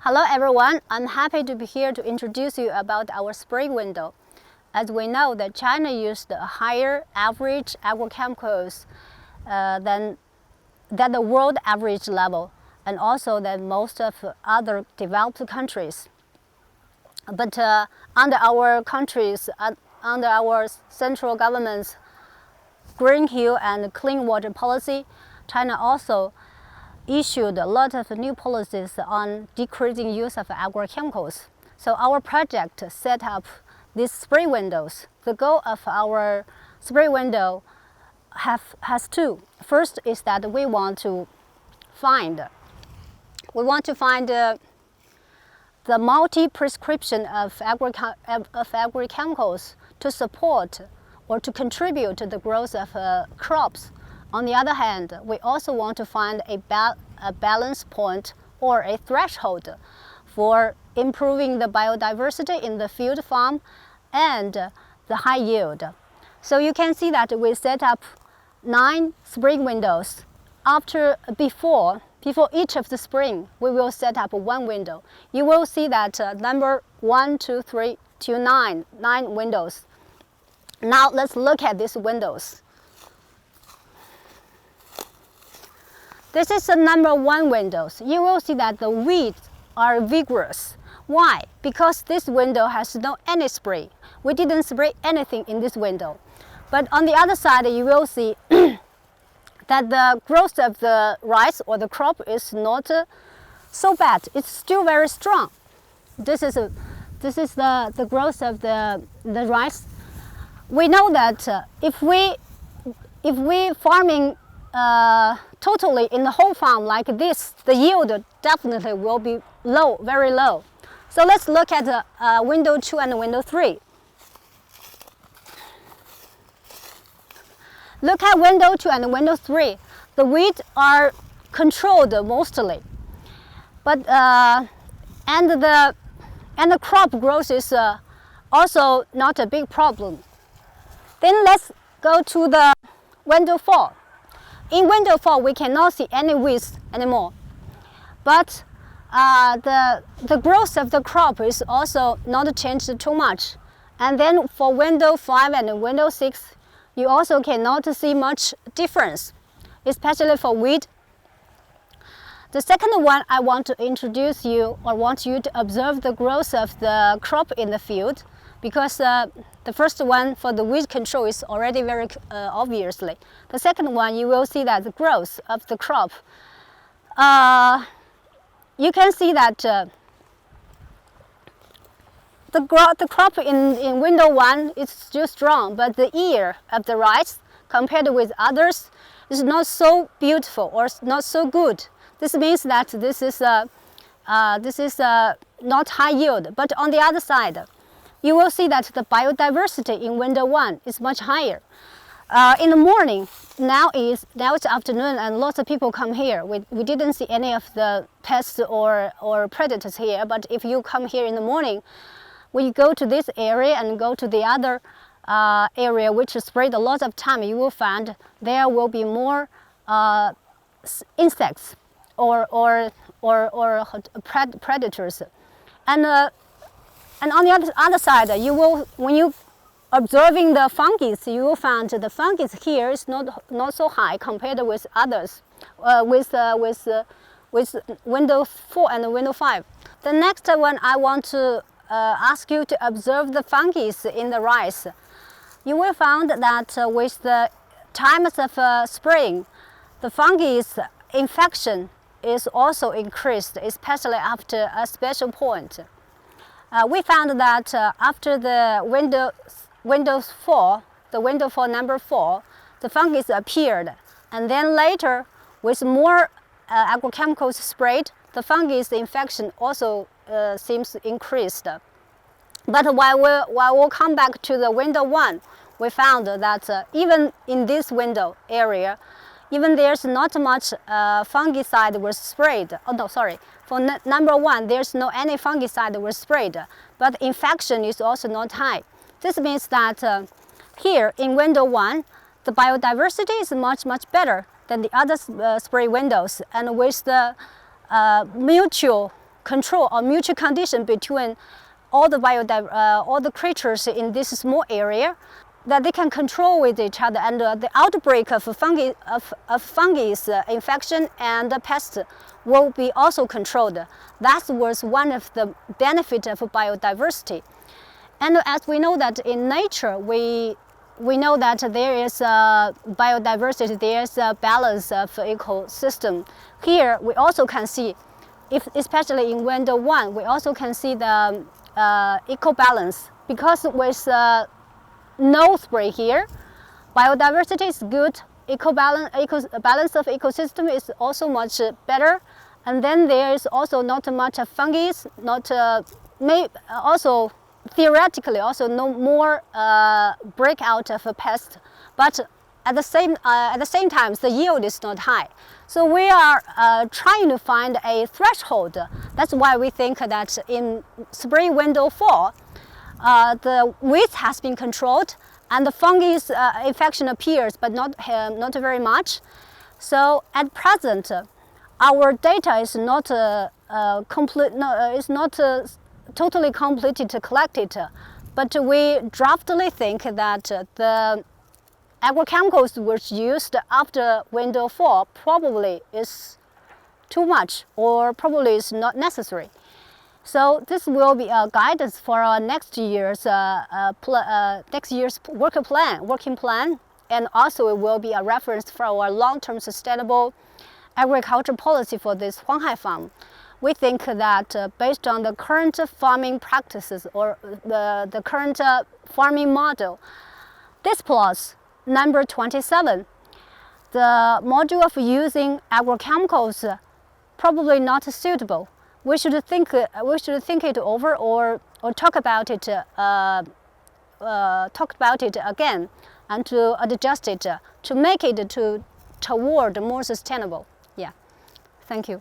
Hello everyone, I'm happy to be here to introduce you about our spray window. As we know that China used a higher average agrochemicals than the world average level, and also than most of other developed countries. But under our countries, under our central government's Green Hill and clean water policy, China also issued a lot of new policies on decreasing use of agrochemicals. So our project set up these spray windows. The goal of our spray window has two. First is that we want to find the multi-prescription of agrochemicals to support or to contribute to the growth of crops. On the other hand, we also want to find a balance point or a threshold for improving the biodiversity in the field farm and the high yield. So you can see that we set up 9 spring windows. Before each of the spring, we will set up 1 window. You will see that number 1, 2, 3 to 9 windows. Now let's look at these windows. This is the number 1 windows. You will see that the weeds are vigorous. Why? Because this window has no any spray. We didn't spray anything in this window. But on the other side, you will see that the growth of the rice or the crop is not so bad. It's still very strong. This is the growth of the rice. We know that if we farming totally in the whole farm like this, the yield definitely will be low, very low. So let's look at window 2 and window 3. Look at window 2 and window 3. The weeds are controlled mostly, but and the crop growth is also not a big problem. Then let's go to the window 4. In window 4, we cannot see any weeds anymore, but the growth of the crop is also not changed too much. And then for window 5 and window 6, you also cannot see much difference, especially for wheat. The second one I want to introduce you, or want you to observe the growth of the crop in the field, because the first one for the weed control is already very obviously. The second one, you will see that the growth of the crop. You can see that the crop in window 1 is still strong, but the ear of the rice compared with others is not so beautiful or not so good. This means that this is not high yield. But on the other side, you will see that the biodiversity in window 1 is much higher. In the morning, now it's afternoon, and lots of people come here. We didn't see any of the pests or predators here, but if you come here in the morning, when you go to this area and go to the other area which is sprayed a lot of time, you will find there will be more insects or predators. And on the other side, when you observing the fungi, you will find the fungus here is not so high compared with others, with window 4 and window 5. The next one I want to ask you to observe the fungi in the rice. You will find that with the times of spring, the fungi infection is also increased, especially after a special point. We found that after the window 4, number 4, the fungus appeared, and then later, with more agrochemicals sprayed, the fungus infection also seems increased. But while we'll come back to the window 1, we found that even in this window area, even there's not much fungicide was sprayed. Oh no, sorry. For number 1, there's no any fungicide was sprayed, but infection is also not high. This means that here in window 1, the biodiversity is much better than the other spray windows, and with the mutual control or mutual condition between all the creatures in this small area, that they can control with each other, and the outbreak of fungi infection and pest will be also controlled. That was one of the benefits of biodiversity. And as we know that in nature, we know that there is biodiversity, there is a balance of ecosystem. Here we also can see, especially in window 1, we also can see the eco-balance, because with no spray here, biodiversity is good, balance of ecosystem is also much better, and then there is also not much fungi, also theoretically also no more breakout of a pest, but at the same time the yield is not high. So we are trying to find a threshold. That's why we think that in spring window 4, the width has been controlled, and the fungi infection appears, but not very much. So at present, our data is not totally completed collected, but we draftily think that the agrochemicals which used after window 4 probably is too much, or probably is not necessary. So this will be a guidance for our next year's working plan, and also it will be a reference for our long-term sustainable agriculture policy for this Huanghai farm. We think that based on the current farming practices or the current farming model, this plus number 27, the module of using agrochemicals probably not suitable. We should think it over, or talk about it again, and to adjust it to make it toward more sustainable. Yeah, thank you.